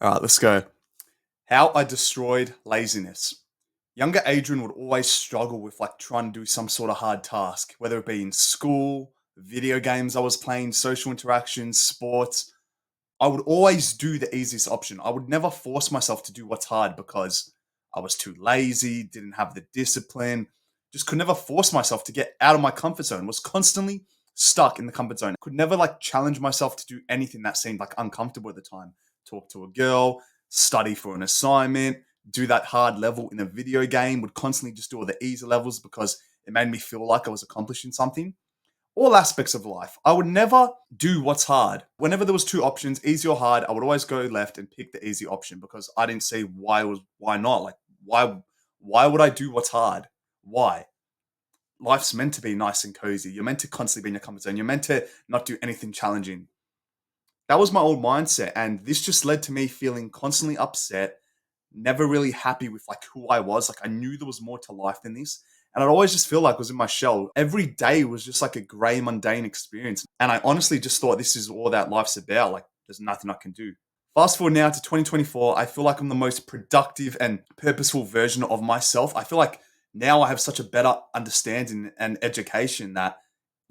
All right, let's go. How I destroyed laziness. Younger Adrian would always struggle with like trying to do some sort of hard task, whether it be in school, video games I was playing, social interactions, sports. I would always do the easiest option. I would never force myself to do what's hard because I was too lazy, didn't have the discipline, just could never force myself to get out of my comfort zone, was constantly stuck in the comfort zone. Could never like challenge myself to do anything that seemed like uncomfortable at the time. Talk to a girl, study for an assignment, do that hard level in a video game, would constantly just do all the easy levels because it made me feel like I was accomplishing something. All aspects of life. I would never do what's hard. Whenever there was two options, easy or hard, I would always go left and pick the easy option because I didn't see why not? Like why would I do what's hard? Why? Life's meant to be nice and cozy. You're meant to constantly be in your comfort zone. You're meant to not do anything challenging. That was my old mindset, and this just led to me feeling constantly upset, never really happy with like who I was. Like I knew there was more to life than this. And I'd always just feel like I was in my shell. Every day was just like a grey, mundane experience. And I honestly just thought this is all that life's about. Like there's nothing I can do. Fast forward now to 2024, I feel like I'm the most productive and purposeful version of myself. I feel like now I have such a better understanding and education that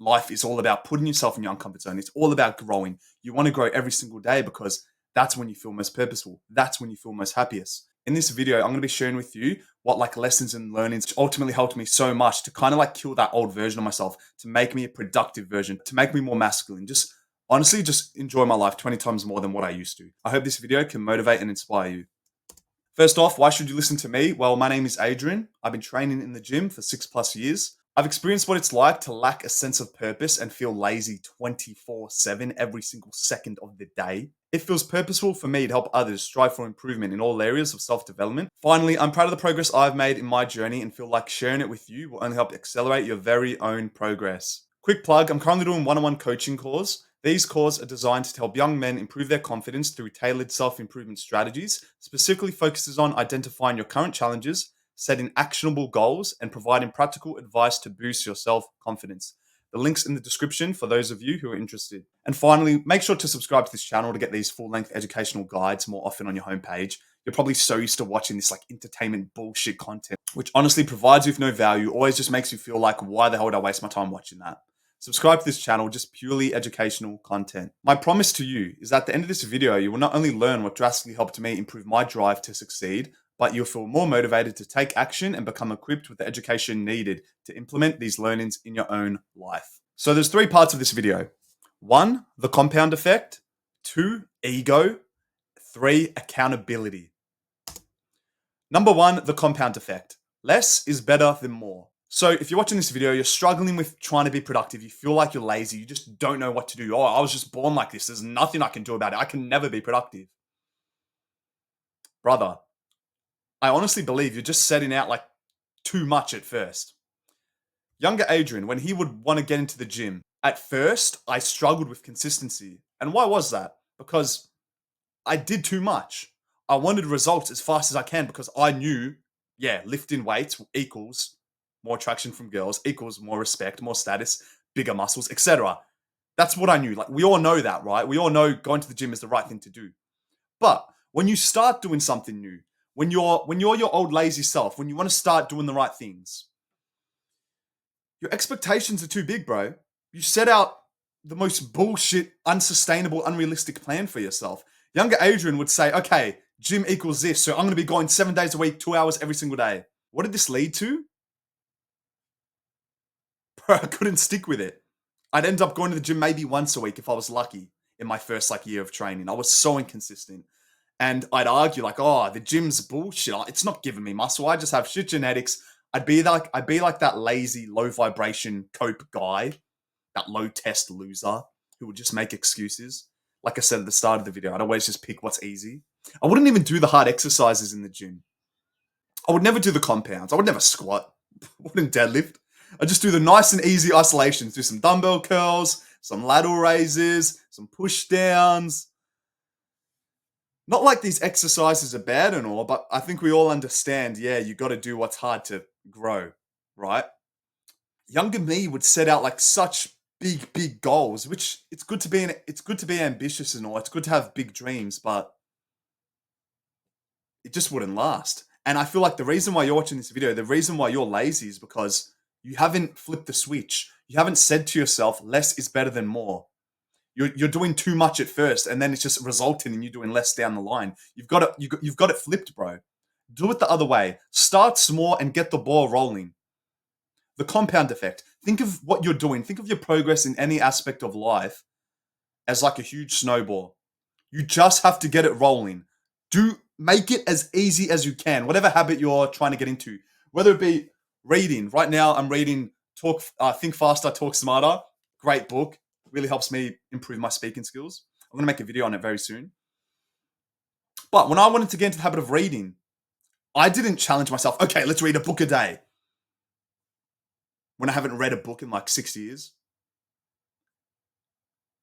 life is all about putting yourself in your uncomfort zone. It's all about growing. You want to grow every single day because that's when you feel most purposeful. That's when you feel most happiest. In this video, I'm going to be sharing with you what like lessons and learnings ultimately helped me so much to kind of like kill that old version of myself, to make me a productive version, to make me more masculine. Just honestly, just enjoy my life 20 times more than what I used to. I hope this video can motivate and inspire you. First off, why should you listen to me? Well, my name is Adrian. I've been training in the gym for 6+ years. I've experienced what it's like to lack a sense of purpose and feel lazy 24/7 every single second of the day. It feels purposeful for me to help others strive for improvement in all areas of self development. Finally, I'm proud of the progress I've made in my journey and feel like sharing it with you will only help accelerate your very own progress. Quick plug, I'm currently doing one-on-one coaching calls. These calls are designed to help young men improve their confidence through tailored self-improvement strategies, specifically focuses on identifying your current challenges, setting actionable goals, and providing practical advice to boost your self-confidence. The link's in the description for those of you who are interested. And finally, make sure to subscribe to this channel to get these full-length educational guides more often on your homepage. You're probably so used to watching this like entertainment bullshit content, which honestly provides you with no value, always just makes you feel like, why the hell would I waste my time watching that? Subscribe to this channel, just purely educational content. My promise to you is that at the end of this video, you will not only learn what drastically helped me improve my drive to succeed, but you'll feel more motivated to take action and become equipped with the education needed to implement these learnings in your own life. So there's 3 parts of this video. 1, the compound effect. 2, ego. 3, accountability. Number 1, the compound effect. Less is better than more. So if you're watching this video, you're struggling with trying to be productive, you feel like you're lazy, you just don't know what to do. Oh, I was just born like this. There's nothing I can do about it. I can never be productive. Brother, I honestly believe you're just setting out like too much at first. Younger Adrian, when he would want to get into the gym, at first I struggled with consistency. And why was that? Because I did too much. I wanted results as fast as I can because I knew, yeah, lifting weights equals more attraction from girls, equals more respect, more status, bigger muscles, etc. That's what I knew. Like we all know that, right? We all know going to the gym is the right thing to do. But when you start doing something new, when you're your old lazy self, when you want to start doing the right things, your expectations are too big, bro. You set out the most bullshit, unsustainable, unrealistic plan for yourself. Younger Adrian would say, okay, gym equals this, so I'm going to be going 7 days a week, 2 hours every single day. What did this lead to? Bro, I couldn't stick with it. I'd end up going to the gym maybe once a week if I was lucky in my first like year of training. I was so inconsistent. And I'd argue like, oh, the gym's bullshit. It's not giving me muscle. I just have shit genetics. I'd be like that lazy, low vibration cope guy, that low test loser who would just make excuses. Like I said at the start of the video, I'd always just pick what's easy. I wouldn't even do the hard exercises in the gym. I would never do the compounds. I would never squat. I wouldn't deadlift. I'd just do the nice and easy isolations. Do some dumbbell curls, some lateral raises, some push downs. Not like these exercises are bad and all, but I think we all understand, yeah, you got to do what's hard to grow, right? Younger me would set out like such big goals, which it's good to be ambitious and all. It's good to have big dreams, but it just wouldn't last. And I feel like the reason why you're watching this video, the reason why you're lazy is because you haven't flipped the switch. You haven't said to yourself, less is better than more. You're doing too much at first, and then it's just resulting in you doing less down the line. You've got it flipped, bro. Do it the other way. Start small and get the ball rolling. The compound effect. Think of what you're doing. Think of your progress in any aspect of life as like a huge snowball. You just have to get it rolling. Make it as easy as you can. Whatever habit you're trying to get into, whether it be reading. Right now, I'm reading Think Faster, Talk Smarter. Great book. Really helps me improve my speaking skills. I'm going to make a video on it very soon. But when I wanted to get into the habit of reading, I didn't challenge myself, okay, let's read a book a day. When I haven't read a book in like 6 years.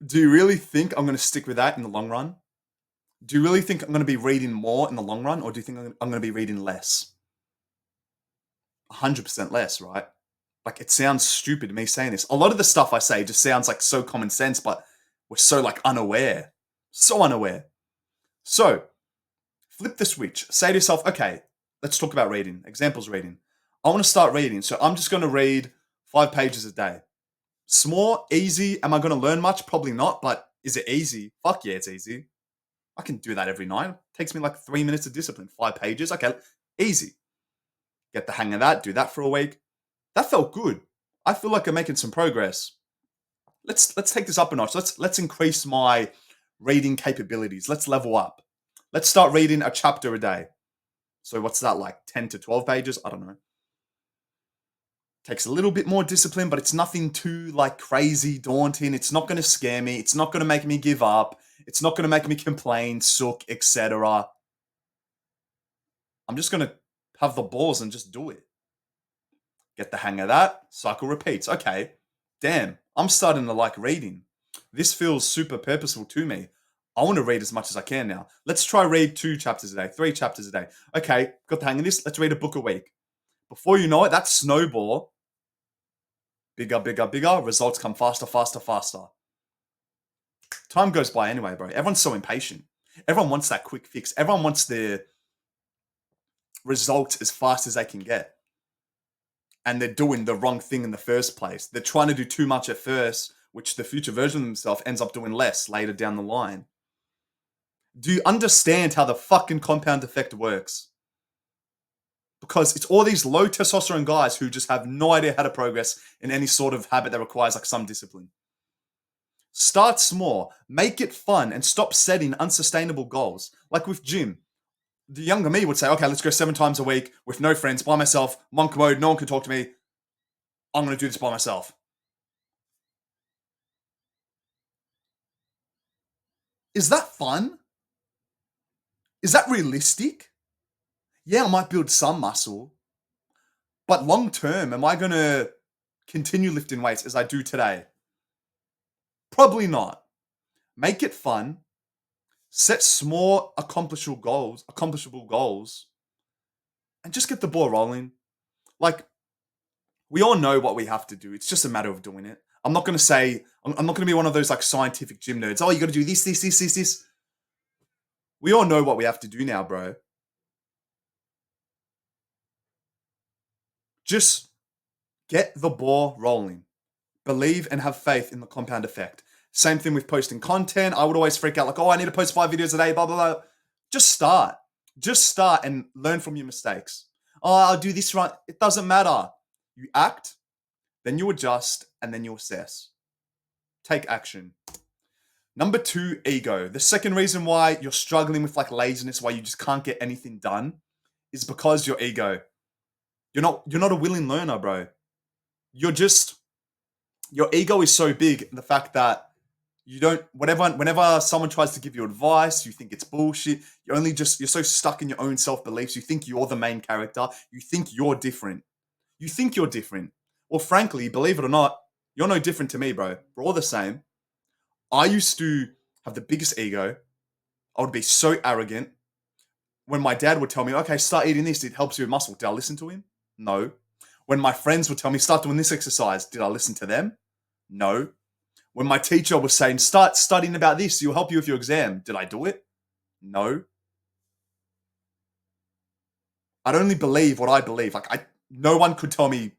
Do you really think I'm going to stick with that in the long run? Do you really think I'm going to be reading more in the long run, or do you think I'm going to be reading less? 100% less, right? Like, it sounds stupid me saying this. A lot of the stuff I say just sounds like so common sense, but we're so like unaware. So unaware. So, flip the switch. Say to yourself, okay, let's talk about reading. Examples reading. I want to start reading, so I'm just going to read 5 pages a day. Small, easy. Am I going to learn much? Probably not, but is it easy? Fuck yeah, it's easy. I can do that every night. It takes me like 3 minutes of discipline. 5 pages. Okay, easy. Get the hang of that. Do that for a week. That felt good. I feel like I'm making some progress. Let's take this up a notch. Let's increase my reading capabilities. Let's level up. Let's start reading a chapter a day. So what's that, like 10 to 12 pages? I don't know. Takes a little bit more discipline, but it's nothing too like crazy daunting. It's not going to scare me. It's not going to make me give up. It's not going to make me complain, suck, etc. I'm just going to have the balls and just do it. Get the hang of that. Cycle repeats. Okay, damn, I'm starting to like reading. This feels super purposeful to me. I want to read as much as I can now. Let's try read 2 chapters a day, 3 chapters a day. Okay, got the hang of this. Let's read a book a week. Before you know it, that snowball, bigger, bigger, bigger. Results come faster, faster, faster. Time goes by anyway, bro. Everyone's so impatient. Everyone wants that quick fix. Everyone wants the results as fast as they can get. And they're doing the wrong thing in the first place. They're trying to do too much at first, which the future version of themselves ends up doing less later down the line. Do you understand how the fucking compound effect works? Because it's all these low testosterone guys who just have no idea how to progress in any sort of habit that requires like some discipline. Start small, make it fun, and stop setting unsustainable goals. Like with gym, the younger me would say, okay, let's go 7 times a week with no friends, by myself, monk mode, no one can talk to me. I'm going to do this by myself. Is that fun? Is that realistic? Yeah, I might build some muscle, but long term, am I going to continue lifting weights as I do today? Probably not. Make it fun. Set small, accomplishable goals, and just get the ball rolling. Like, we all know what we have to do. It's just a matter of doing it. I'm not going to say, I'm not going to be one of those like scientific gym nerds. Oh, you got to do this, this, this, this, this. We all know what we have to do now, bro. Just get the ball rolling. Believe and have faith in the compound effect. Same thing with posting content. I would always freak out like, oh, I need to post 5 videos a day, blah, blah, blah. Just start. Just start and learn from your mistakes. Oh, I'll do this right. It doesn't matter. You act, then you adjust, and then you assess. Take action. Number 2, ego. The second reason why you're struggling with like laziness, why you just can't get anything done, is because your ego. You're not a willing learner, bro. Your ego is so big, the fact that you don't, whenever someone tries to give you advice, you think it's bullshit. You're so stuck in your own self-beliefs. You think you're the main character. You think you're different. You think you're different. Well, frankly, believe it or not, you're no different to me, bro. We're all the same. I used to have the biggest ego. I would be so arrogant. When my dad would tell me, okay, start eating this, it helps you with muscle. Did I listen to him? No. When my friends would tell me, start doing this exercise, did I listen to them? No. When my teacher was saying, start studying about this, it'll help you with your exam, did I do it? No. I'd only believe what I believe. No one could tell me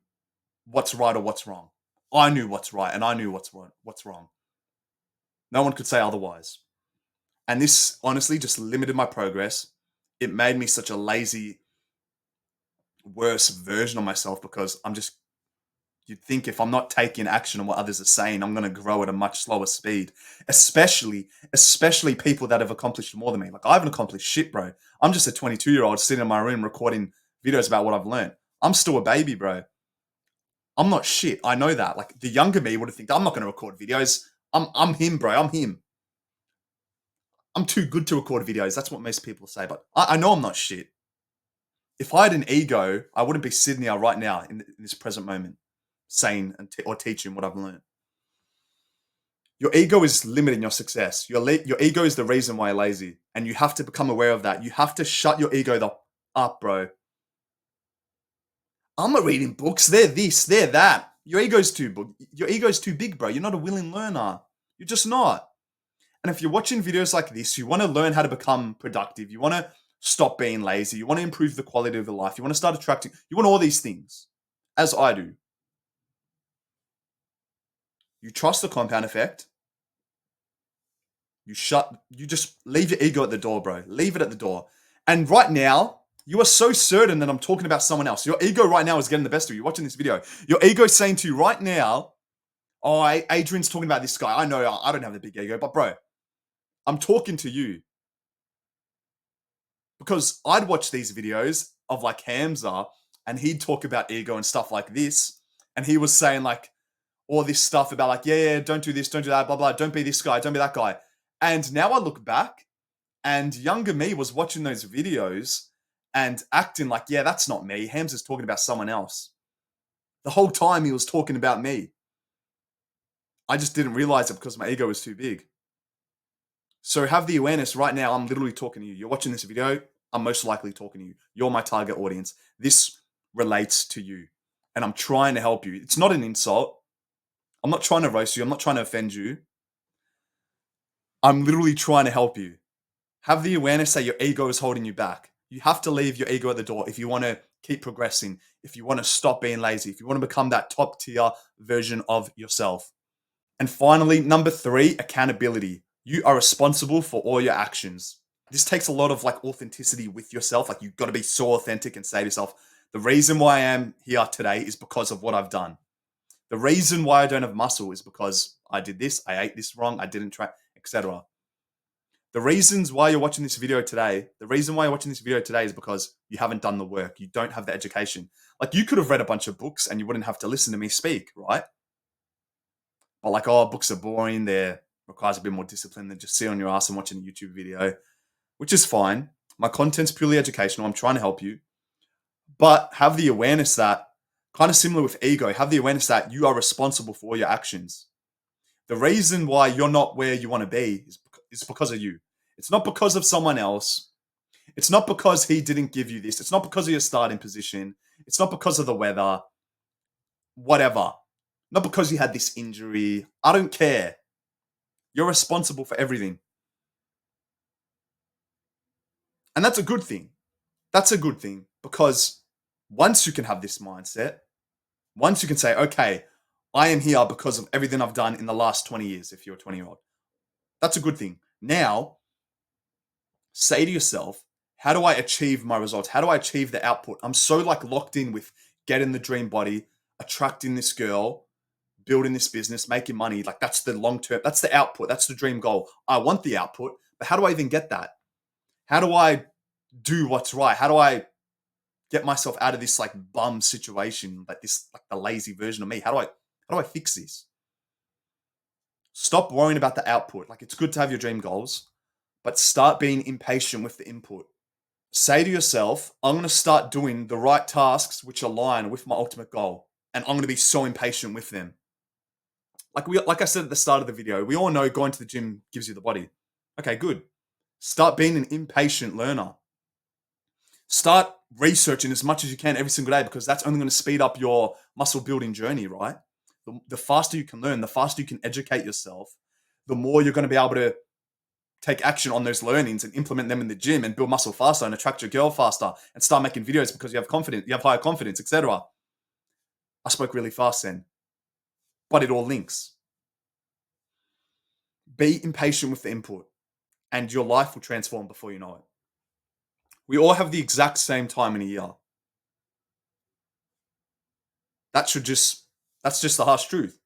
what's right or what's wrong. I knew what's right and I knew what's wrong. No one could say otherwise. And this honestly just limited my progress. It made me such a lazy, worse version of myself because you'd think if I'm not taking action on what others are saying, I'm going to grow at a much slower speed. Especially people that have accomplished more than me. Like I haven't accomplished shit, bro. I'm just a 22-year-old sitting in my room recording videos about what I've learned. I'm still a baby, bro. I'm not shit. I know that. Like the younger me would have think I'm not going to record videos. I'm him, bro. I'm him. I'm too good to record videos. That's what most people say. But I know I'm not shit. If I had an ego, I wouldn't be sitting here right now in this present moment, saying or teaching what I've learned. Your ego is limiting your success. Your ego is the reason why you're lazy, and you have to become aware of that. You have to shut your ego up, bro. I'm not reading books. They're this, they're that. Your ego's too big, bro. You're not a willing learner. You're just not. And if you're watching videos like this, you want to learn how to become productive. You want to stop being lazy. You want to improve the quality of your life. You want to start attracting. You want all these things, as I do. You trust the compound effect. You just leave your ego at the door, bro. Leave it at the door. And right now, you are so certain that I'm talking about someone else. Your ego right now is getting the best of you. You're watching this video. Your ego is saying to you right now, oh, Adrian's talking about this guy. I know I don't have the big ego, but bro, I'm talking to you. Because I'd watch these videos of like Hamza and he'd talk about ego and stuff like this. And he was saying like all this stuff about like, yeah, don't do this, don't do that, blah, blah, don't be this guy, don't be that guy. And now I look back and younger me was watching those videos and acting like, yeah, that's not me. Hamza's talking about someone else. The whole time he was talking about me. I just didn't realize it because my ego was too big. So have the awareness right now. I'm literally talking to you. You're watching this video. I'm most likely talking to you. You're my target audience. This relates to you. And I'm trying to help you. It's not an insult. I'm not trying to roast you. I'm not trying to offend you. I'm literally trying to help you. Have the awareness that your ego is holding you back. You have to leave your ego at the door if you want to keep progressing, if you want to stop being lazy, if you want to become that top tier version of yourself. And finally, number 3, accountability. You are responsible for all your actions. This takes a lot of like authenticity with yourself. Like you've got to be so authentic and say to yourself, the reason why I am here today is because of what I've done. The reason why I don't have muscle is because I did this, I ate this wrong, I didn't try, etc. The reasons why you're watching this video today, is because you haven't done the work. You don't have the education. Like you could have read a bunch of books and you wouldn't have to listen to me speak, right? But like, oh, books are boring. They requires a bit more discipline than just sit on your ass and watching a YouTube video, which is fine. My content's purely educational. I'm trying to help you. But have the awareness that, kind of similar with ego, have the awareness that you are responsible for all your actions. The reason why you're not where you want to be is because of you. It's not because of someone else. It's not because he didn't give you this. It's not because of your starting position. It's not because of the weather. Whatever. Not because you had this injury. I don't care. You're responsible for everything. And that's a good thing. That's a good thing because once you can have this mindset, once you can say, okay, I am here because of everything I've done in the last 20 years, if you're a 20-year-old, that's a good thing. Now, say to yourself, how do I achieve my results? How do I achieve the output? I'm so like locked in with getting the dream body, attracting this girl, building this business, making money. Like that's the long term, that's the output, that's the dream goal. I want the output, but how do I even get that? How do I do what's right? How do I get myself out of this like bum situation, like this, like the lazy version of me? How do I fix this? Stop worrying about the output. Like it's good to have your dream goals, but start being impatient with the input. Say to yourself, I'm going to start doing the right tasks which align with my ultimate goal, and I'm going to be so impatient with them. Like I said at the start of the video, we all know going to the gym gives you the body. Okay, good. Start being an impatient learner. Start researching as much as you can every single day because that's only going to speed up your muscle building journey, right? The faster you can learn, the faster you can educate yourself, the more you're going to be able to take action on those learnings and implement them in the gym and build muscle faster and attract your girl faster and start making videos because you have confidence, you have higher confidence, etc. I spoke really fast then, but it all links. Be impatient with the input and your life will transform before you know it. We all have the exact same time in a year. That should just, that's just the harsh truth.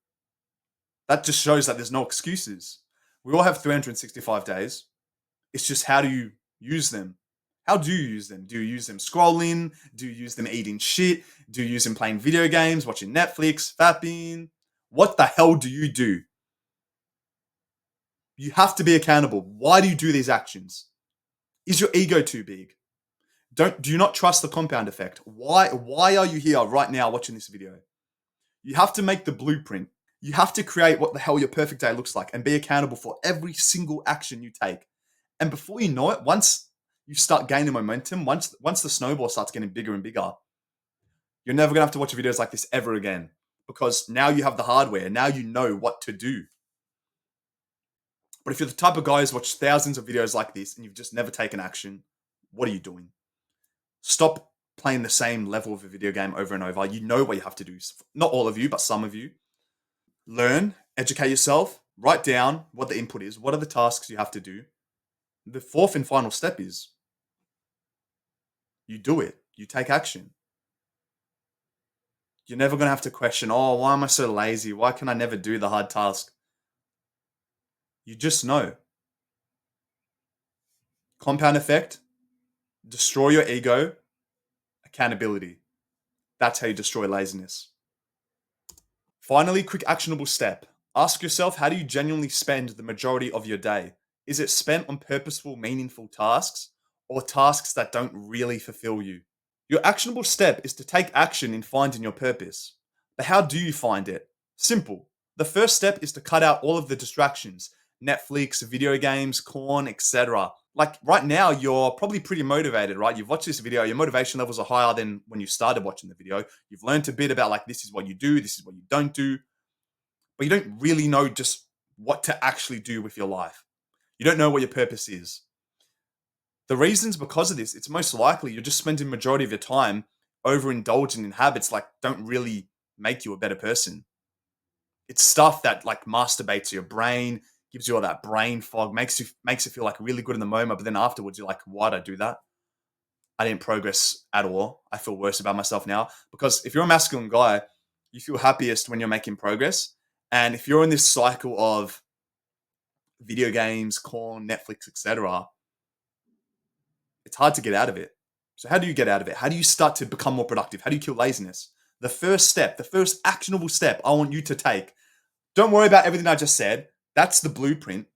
That just shows that there's no excuses. We all have 365 days. It's just how do you use them? How do you use them? Do you use them scrolling? Do you use them eating shit? Do you use them playing video games, watching Netflix, fapping? What the hell do you do? You have to be accountable. Why do you do these actions? Is your ego too big? Do you not trust the compound effect? Why are you here right now watching this video? You have to make the blueprint. You have to create what the hell your perfect day looks like and be accountable for every single action you take. And before you know it, once you start gaining momentum, once the snowball starts getting bigger and bigger, you're never gonna have to watch videos like this ever again because now you have the hardware. Now you know what to do. But if you're the type of guy who's watched thousands of videos like this and you've just never taken action, what are you doing? Stop playing the same level of a video game over and over. You know what you have to do. Not all of you, but some of you. Learn, educate yourself, write down what the input is, what are the tasks you have to do. The fourth and final step is you do it, you take action. You're never going to have to question, oh, why am I so lazy? Why can I never do the hard task? You just know. Compound effect, destroy your ego, accountability. That's how you destroy laziness. Finally, quick actionable step. Ask yourself, how do you genuinely spend the majority of your day? Is it spent on purposeful, meaningful tasks or tasks that don't really fulfill you? Your actionable step is to take action in finding your purpose. But how do you find it? Simple. The first step is to cut out all of the distractions. Netflix, video games, corn, etc. Like right now, you're probably pretty motivated, right? You've watched this video, your motivation levels are higher than when you started watching the video. You've learned a bit about like, this is what you do, this is what you don't do. But you don't really know just what to actually do with your life. You don't know what your purpose is. The reasons because of this, it's most likely you're just spending majority of your time overindulging in habits like don't really make you a better person. It's stuff that like masturbates your brain, gives you all that brain fog, makes you feel like really good in the moment, but then afterwards you're like, why'd I do that? I didn't progress at all. I feel worse about myself now. Because if you're a masculine guy, you feel happiest when you're making progress. And if you're in this cycle of video games, corn, Netflix, etc., it's hard to get out of it. So how do you get out of it? How do you start to become more productive? How do you kill laziness? The first step, the first actionable step I want you to take. Don't worry about everything I just said. That's the blueprint.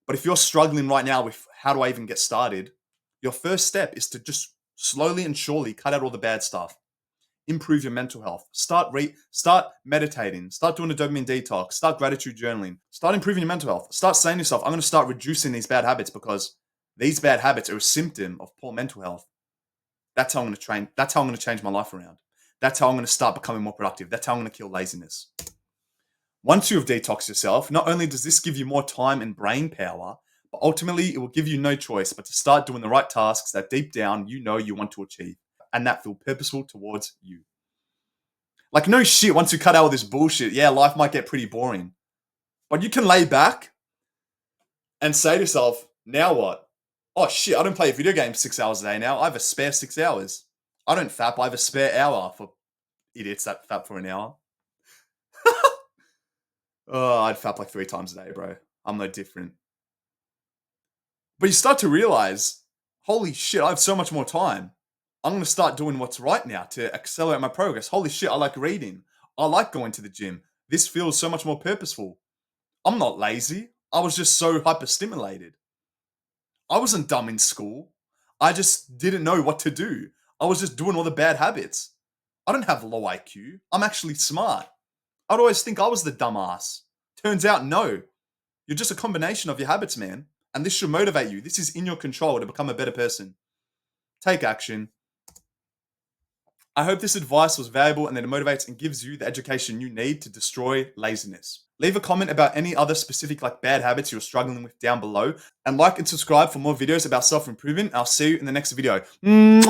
But if you're struggling right now with how do I even get started, your first step is to just slowly and surely cut out all the bad stuff. Improve your mental health. Start meditating. Start doing a dopamine detox. Start gratitude journaling. Start improving your mental health. Start saying to yourself, I'm going to start reducing these bad habits because these bad habits are a symptom of poor mental health. That's how I'm going to train. That's how I'm going to change my life around. That's how I'm going to start becoming more productive. That's how I'm going to kill laziness. Once you have detoxed yourself, not only does this give you more time and brain power, but ultimately it will give you no choice but to start doing the right tasks that deep down you know you want to achieve and that feel purposeful towards you. Like no shit, once you cut out all this bullshit, yeah, life might get pretty boring. But you can lay back and say to yourself, now what? Oh shit, I don't play video games 6 hours a day now. I have a spare 6 hours. I don't fap, I have a spare hour for idiots that fap for an hour. Oh, I'd fap like 3 times a day, bro. I'm no different. But you start to realize, holy shit, I have so much more time. I'm going to start doing what's right now to accelerate my progress. Holy shit, I like reading. I like going to the gym. This feels so much more purposeful. I'm not lazy. I was just so hyperstimulated. I wasn't dumb in school. I just didn't know what to do. I was just doing all the bad habits. I don't have low IQ. I'm actually smart. I'd always think I was the dumbass. Turns out, no. You're just a combination of your habits, man. And this should motivate you. This is in your control to become a better person. Take action. I hope this advice was valuable and that it motivates and gives you the education you need to destroy laziness. Leave a comment about any other specific like bad habits you're struggling with down below, and like and subscribe for more videos about self-improvement. I'll see you in the next video. Mwah!